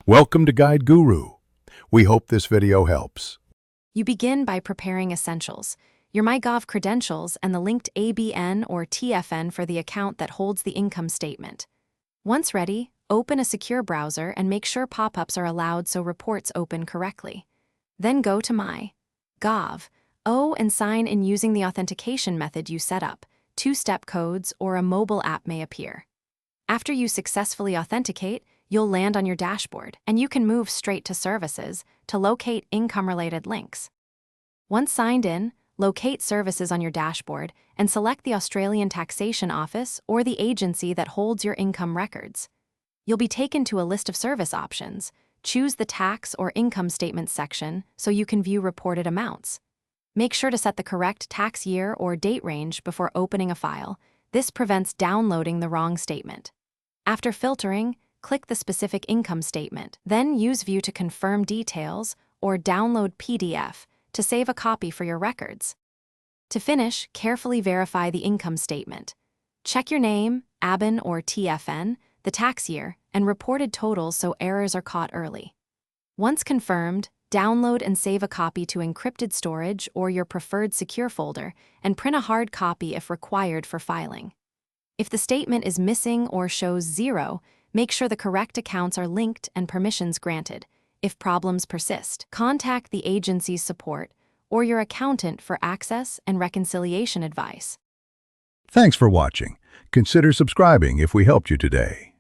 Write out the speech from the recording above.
Welcome to Guide Guru. We hope this video helps. You begin by preparing essentials, your Mygov credentials and the linked ABN or TFN for the account that holds the income statement. Once ready, open a secure browser and make sure pop-ups are allowed so reports open correctly. Then go to Mygov and sign in using the authentication method you set up. Two-step codes or a mobile app may appear. After you successfully authenticate, you'll land on your dashboard, and you can move straight to Services to locate income-related links. Once signed in, locate Services on your dashboard and select the Australian Taxation Office or the agency that holds your income records. You'll be taken to a list of service options. Choose the Tax or Income Statement section so you can view reported amounts. Make sure to set the correct tax year or date range before opening a file. This prevents downloading the wrong statement. After filtering, click the specific income statement, then use View to confirm details or download PDF to save a copy for your records. To finish, carefully verify the income statement. Check your name, ABN or TFN, the tax year, and reported totals so errors are caught early. Once confirmed, download and save a copy to encrypted storage or your preferred secure folder and print a hard copy if required for filing. If the statement is missing or shows 0, make sure the correct accounts are linked and permissions granted. If problems persist, contact the agency's support or your accountant for access and reconciliation advice. Thanks for watching. Consider subscribing if we helped you today.